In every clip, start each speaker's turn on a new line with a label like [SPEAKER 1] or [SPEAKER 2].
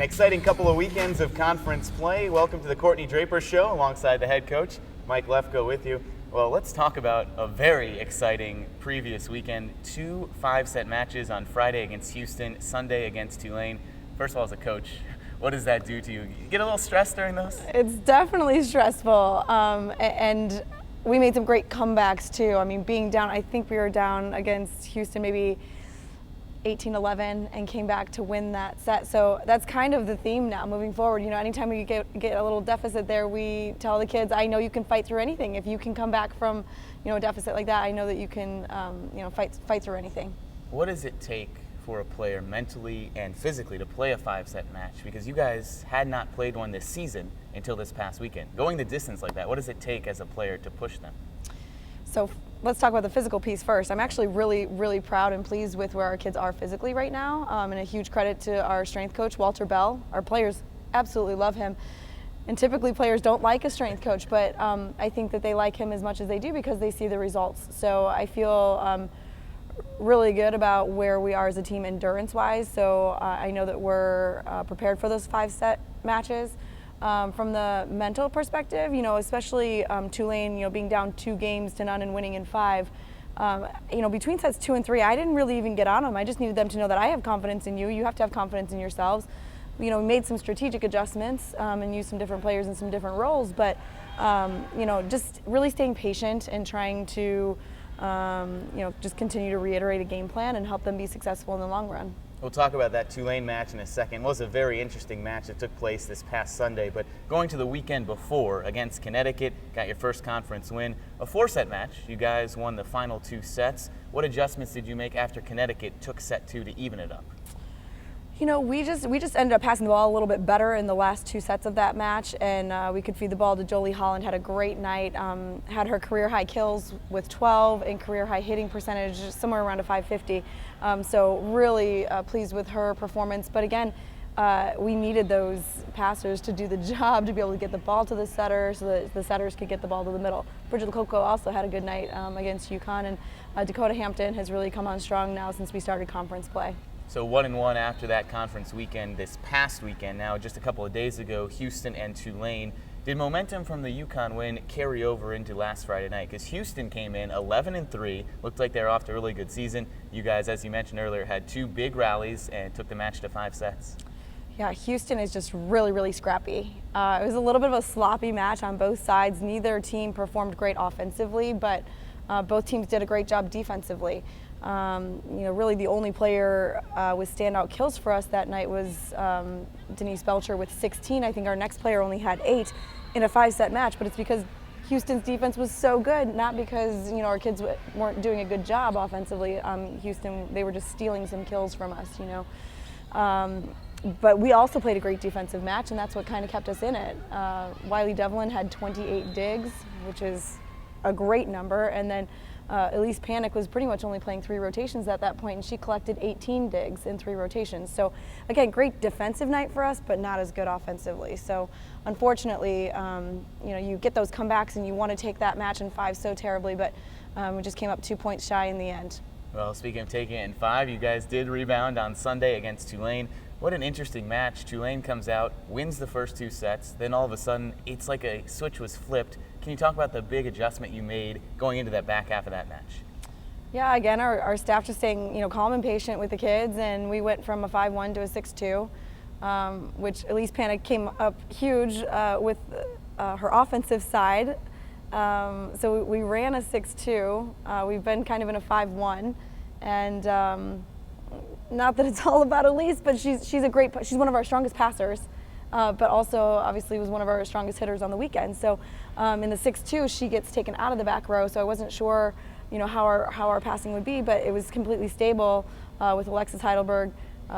[SPEAKER 1] exciting couple of weekends of conference play. Welcome to the Courtney Draper Show alongside the head coach, Mike Lefko, with you. Well, let's talk about a very exciting previous weekend. 2 5-set matches on Friday against Houston, Sunday against Tulane. First of all, as a coach, what does that do to you? You get a little stressed during those?
[SPEAKER 2] It's definitely stressful, and we made some great comebacks too. I mean, being down, I think we were down against Houston maybe 18-11 and came back to win that set. So that's kind of the theme now moving forward. You know, anytime we get a little deficit there, we tell the kids, I know you can fight through anything. If you can come back from, you know, a deficit like that, I know that you can, fight through anything.
[SPEAKER 1] What does it take for a player mentally and physically to play a 5-set match? Because you guys had not played one this season until this past weekend. Going the distance like that, what does it take as a player to push them?
[SPEAKER 2] So let's talk about the physical piece first. I'm actually really, really proud and pleased with where our kids are physically right now, and a huge credit to our strength coach, Walter Bell. Our players absolutely love him. And typically players don't like a strength coach, but I think that they like him as much as they do because they see the results. So I feel really good about where we are as a team endurance-wise. So I know that we're prepared for those 5-set matches. From the mental perspective, you know, especially Tulane, you know, being down 2-0 and winning in 5, you know, between sets 2 and 3, I didn't really even get on them. I just needed them to know that I have confidence in you. You have to have confidence in yourselves. You know, we made some strategic adjustments and used some different players in some different roles, but, you know, just really staying patient and trying to, you know, just continue to reiterate a game plan and help them be successful in the long run.
[SPEAKER 1] We'll talk about that Tulane match in a second. It was a very interesting match that took place this past Sunday, but going to the weekend before against Connecticut, got your first conference win. A 4-set match. You guys won the final 2 sets. What adjustments did you make after Connecticut took set 2 to even it up?
[SPEAKER 2] You know, we just ended up passing the ball a little bit better in the last 2 sets of that match, and we could feed the ball to Jolie Holland. Had a great night. Had her career high kills with 12 and career high hitting percentage somewhere around a 550. So really pleased with her performance. But again, we needed those passers to do the job, to be able to get the ball to the setter so that the setters could get the ball to the middle. Bridget Coco also had a good night against UConn, and Dakota Hampton has really come on strong now since we started conference play.
[SPEAKER 1] So 1-1 after that conference weekend this past weekend. Now, just a couple of days ago, Houston and Tulane. Did momentum from the UConn win carry over into last Friday night? Because Houston came in 11-3, looked like they were off to a really good season. You guys, as you mentioned earlier, had 2 big rallies and took the match to 5 sets.
[SPEAKER 2] Yeah, Houston is just really, really scrappy. It was a little bit of a sloppy match on both sides. Neither team performed great offensively, but both teams did a great job defensively. You know, really the only player with standout kills for us that night was Denise Belcher with 16. I think our next player only had 8 in a 5-set match, but it's because Houston's defense was so good, not because, you know, our kids weren't doing a good job offensively. Houston, they were just stealing some kills from us, you know. But we also played a great defensive match, and that's what kind of kept us in it. Wiley Devlin had 28 digs, which is a great number, and then Elise Panic was pretty much only playing 3 rotations at that point, and she collected 18 digs in 3 rotations. So again, great defensive night for us, but not as good offensively. So unfortunately, you know, you get those comebacks and you want to take that match in 5 so terribly, but we just came up 2 points shy in the end.
[SPEAKER 1] Well, speaking of taking it in 5, you guys did rebound on Sunday against Tulane. What an interesting match. Tulane comes out, wins the first 2 sets, then all of a sudden it's like a switch was flipped. Can you talk about the big adjustment you made going into that back half of that match?
[SPEAKER 2] Yeah, again, our staff just staying, you know, calm and patient with the kids, and we went from a 5-1 to a 6-2, which Elise Panic came up huge with her offensive side. So we ran a 6-2. We've been kind of in a 5-1, and not that it's all about Elise, but she's one of our strongest passers, but also obviously was one of our strongest hitters on the weekend. So in the 6-2, she gets taken out of the back row. So I wasn't sure, you know, how our passing would be, but it was completely stable with Alexis Heidelberg,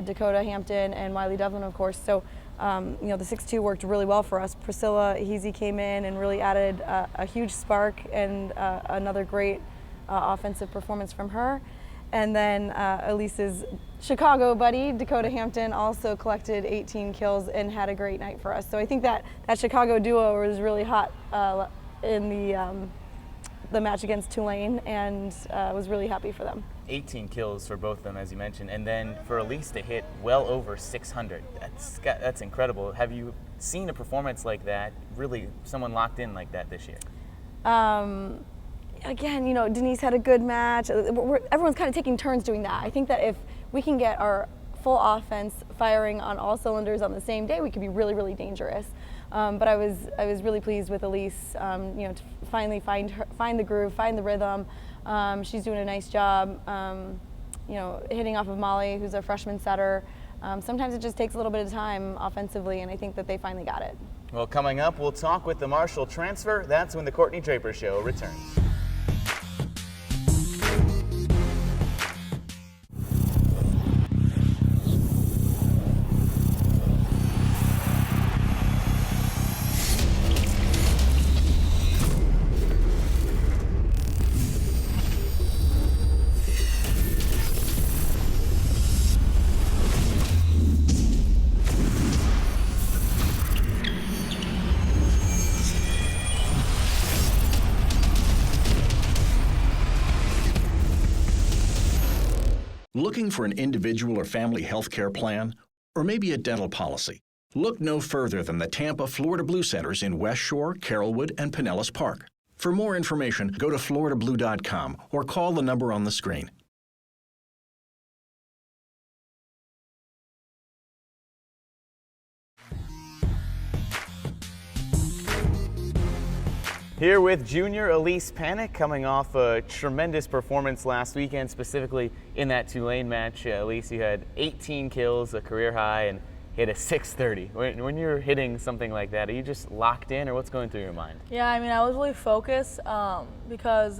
[SPEAKER 2] Dakota Hampton, and Wiley Devlin, of course. So you know, the 6-2 worked really well for us. Priscilla Heasy came in and really added a huge spark and another great offensive performance from her. And then Elise's Chicago buddy, Dakota Hampton, also collected 18 kills and had a great night for us. So I think that Chicago duo was really hot in the the match against Tulane, and was really happy for them.
[SPEAKER 1] 18 kills for both of them, as you mentioned, and then for Elise to hit well over 600. That's incredible. Have you seen a performance like that, really someone locked in like that this year?
[SPEAKER 2] Again, Denise had a good match. Everyone's kind of taking turns doing that. I think that if we can get our full offense firing on all cylinders on the same day, we could be really, really dangerous. But I was really pleased with Elise, to finally find the groove, find the rhythm. She's doing a nice job, hitting off of Molly, who's a freshman setter. Sometimes it just takes a little bit of time offensively, and I think that they finally got it.
[SPEAKER 1] Well, coming up, we'll talk with the Marshall transfer. That's when the Courtney Draper Show returns.
[SPEAKER 3] Looking for an individual or family health care plan? Or maybe a dental policy? Look no further than the Tampa Florida Blue Centers in West Shore, Carrollwood, and Pinellas Park. For more information, go to floridablue.com or call the number on the screen.
[SPEAKER 1] Here with junior Elise Panic, coming off a tremendous performance last weekend, specifically in that Tulane match. Elise, you had 18 kills, a career high, and hit a 630. When you're hitting something like that, are you just locked in, or what's going through your mind?
[SPEAKER 4] Yeah, I was really focused because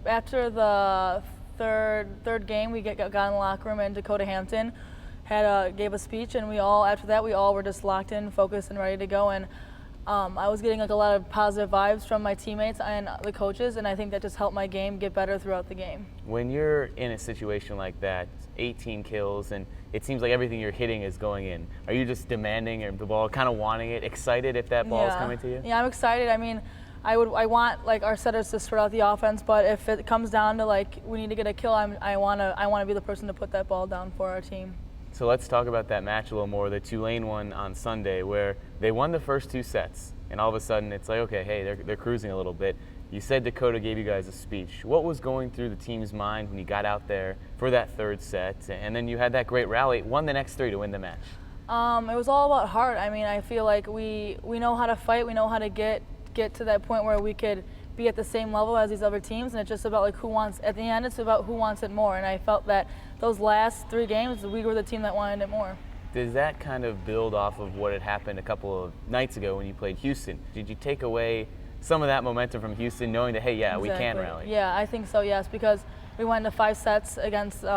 [SPEAKER 4] after the third game, we got in the locker room, and Dakota Hampton gave a speech, and after that we all were just locked in, focused, and ready to go. And I was getting a lot of positive vibes from my teammates and the coaches, and I think that just helped my game get better throughout the game.
[SPEAKER 1] When you're in a situation like that, 18 kills, and it seems like everything you're hitting is going in, are you just demanding the ball, kind of wanting it, excited if that ball is coming to you?
[SPEAKER 4] Yeah, I'm excited. I want our setters to spread out the offense, but if it comes down to we need to get a kill, I want to be the person to put that ball down for our team.
[SPEAKER 1] So let's talk about that match a little more, the Tulane one on Sunday, where they won the first two sets, and all of a sudden it's like, okay, hey, they're cruising a little bit. You said Dakota gave you guys a speech. What was going through the team's mind when you got out there for that third set, and then you had that great rally, won the next three to win the match?
[SPEAKER 4] It was all about heart. I feel like we know how to fight, we know how to get to that point where we could be at the same level as these other teams, and it's just about at the end it's about who wants it more, and I felt that those last three games we were the team that wanted it more.
[SPEAKER 1] Does that kind of build off of what had happened a couple of nights ago when you played Houston? Did you take away some of that momentum from Houston, knowing that, hey, yeah,
[SPEAKER 4] Exactly.
[SPEAKER 1] we can rally?
[SPEAKER 4] Yeah, I think so, yes, because we went into 5 sets against the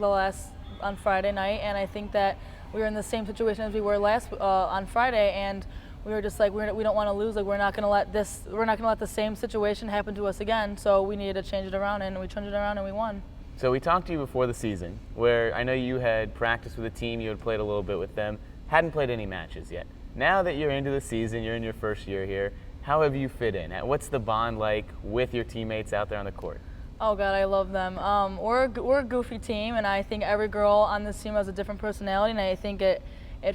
[SPEAKER 4] last on Friday night, and I think that we were in the same situation as we were last on Friday, and we were just like, we don't want to lose. We're not going to let the same situation happen to us again. So we needed to change it around, and we changed it around, and we won.
[SPEAKER 1] So we talked to you before the season, where I know you had practiced with the team, you had played a little bit with them, hadn't played any matches yet. Now that you're into the season, you're in your first year here, how have you fit in? What's the bond like with your teammates out there on the court?
[SPEAKER 4] Oh God, I love them. We're a goofy team, and I think every girl on this team has a different personality, and I think it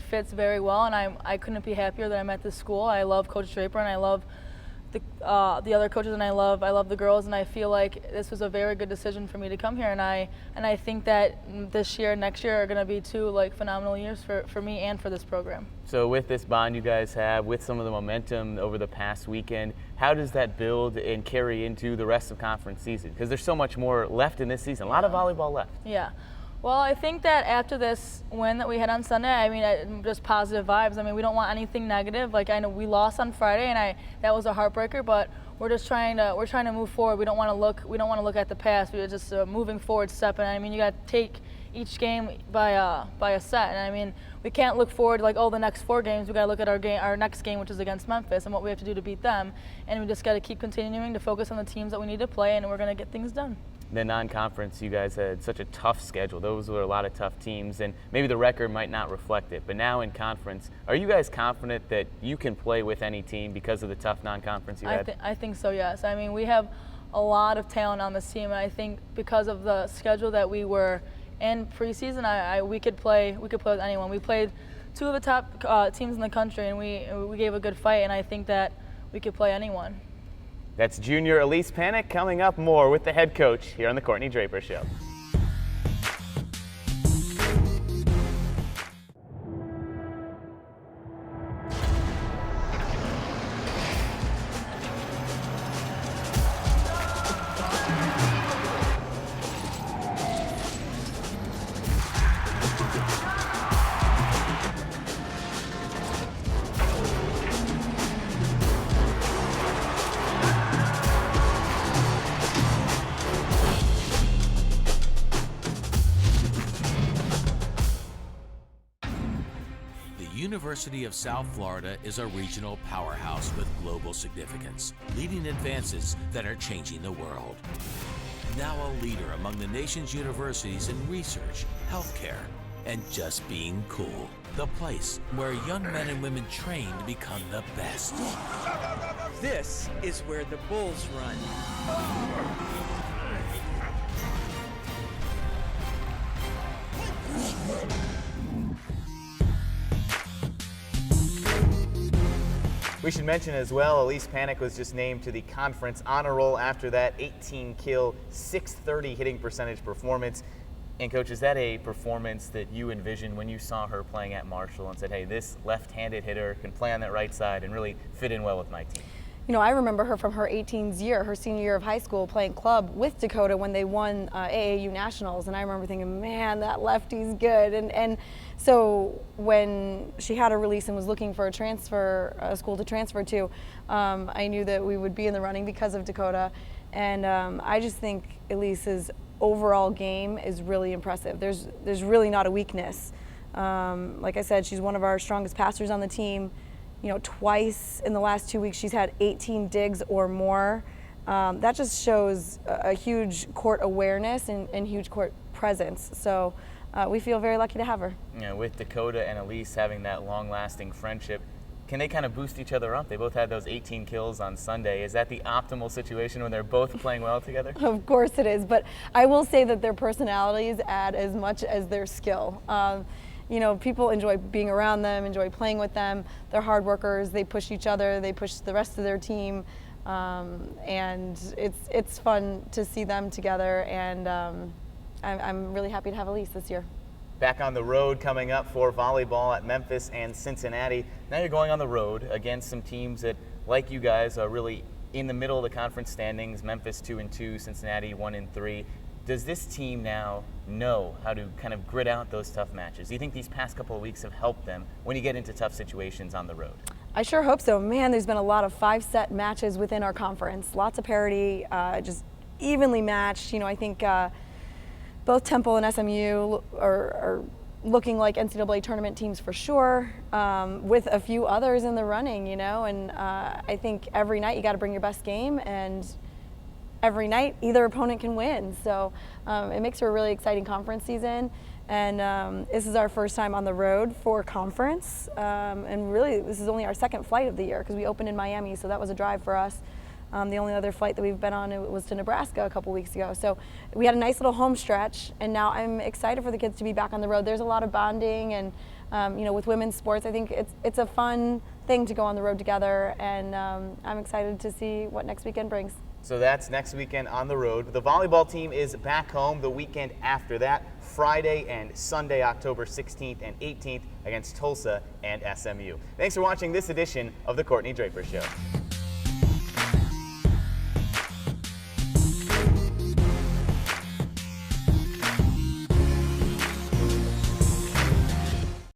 [SPEAKER 4] fits very well, and I couldn't be happier that I'm at this school. I love Coach Draper, and I love the other coaches, and I love the girls, and I feel like this was a very good decision for me to come here, and I think that this year, next year are going to be two phenomenal years for me and for this program.
[SPEAKER 1] So with this bond you guys have, with some of the momentum over the past weekend, how does that build and carry into the rest of conference season? Because there's so much more left in this season, a lot of volleyball left.
[SPEAKER 4] Yeah. Well, I think that after this win that we had on Sunday, just positive vibes. We don't want anything negative. I know we lost on Friday, and that was a heartbreaker. But we're just trying to move forward. We don't want to look at the past. We're just moving forward, stepping. You got to take each game by a set. And we can't look forward the next 4 games. We got to look at our next game, which is against Memphis, and what we have to do to beat them. And we just got to keep continuing to focus on the teams that we need to play, and we're going to get things done.
[SPEAKER 1] the non-conference, you guys had such a tough schedule. Those were a lot of tough teams, and maybe the record might not reflect it. But now in conference, are you guys confident that you can play with any team because of the tough non-conference you had?
[SPEAKER 4] I think so, yes. I mean, we have a lot of talent on this team, and I think because of the schedule that we were in preseason, we could play with anyone. We played two of the top teams in the country, and we gave a good fight, and I think that we could play anyone.
[SPEAKER 1] That's junior Elise Panic. Coming up, more with the head coach here on the Courtney Draper Show.
[SPEAKER 5] The University of South Florida is a regional powerhouse with global significance, leading advances that are changing the world. Now a leader among the nation's universities in research, healthcare, and just being cool. The place where young men and women train to become the best.
[SPEAKER 6] This is where the Bulls run.
[SPEAKER 1] We should mention as well, Elise Panic was just named to the conference honor roll after that 18-kill, .630 hitting percentage performance. And Coach, is that a performance that you envisioned when you saw her playing at Marshall and said, hey, this left-handed hitter can play on that right side and really fit in well with my team?
[SPEAKER 2] You know, I remember her from her 18s year, her senior year of high school, playing club with Dakota when they won AAU Nationals, and I remember thinking, man, that lefty's good. And so when she had a release and was looking for a school to transfer to, I knew that we would be in the running because of Dakota, and I just think Elise's overall game is really impressive. There's really not a weakness. Like I said, she's one of our strongest passers on the team. You know, twice in the last 2 weeks she's had 18 digs or more. That just shows a huge court awareness and huge court presence. So we feel very lucky to have her.
[SPEAKER 1] Yeah, with Dakota and Elise having that long-lasting friendship, can they kind of boost each other up? They both had those 18 kills on Sunday. Is that the optimal situation when they're both playing well together?
[SPEAKER 2] Of course it is, but I will say that their personalities add as much as their skill. You know, people enjoy being around them, enjoy playing with them. They're hard workers. They push each other. They push the rest of their team, and it's fun to see them together. And I'm really happy to have Elise this year.
[SPEAKER 1] Back on the road coming up for volleyball at Memphis and Cincinnati. Now you're going on the road against some teams that, like you guys, are really in the middle of the conference standings. Memphis 2-2, Cincinnati 1-3. Does this team now know how to kind of grit out those tough matches? Do you think these past couple of weeks have helped them when you get into tough situations on the road?
[SPEAKER 2] I sure hope so. Man, there's been a lot of 5-set matches within our conference. Lots of parity, just evenly matched. You know, I think both Temple and SMU are looking like NCAA tournament teams for sure, with a few others in the running, you know, and I think every night you got to bring your best game, and every night either opponent can win. So it makes for a really exciting conference season. And this is our first time on the road for conference. And really, this is only our second flight of the year because we opened in Miami, so that was a drive for us. The only other flight that we've been on was to Nebraska a couple weeks ago. So we had a nice little home stretch, and now I'm excited for the kids to be back on the road. There's a lot of bonding, and you know, with women's sports, I think it's a fun thing to go on the road together, and I'm excited to see what next weekend brings.
[SPEAKER 1] So that's next weekend on the road. The volleyball team is back home the weekend after that, Friday and Sunday, October 16th and 18th against Tulsa and SMU. Thanks for watching this edition of the Courtney Draper Show.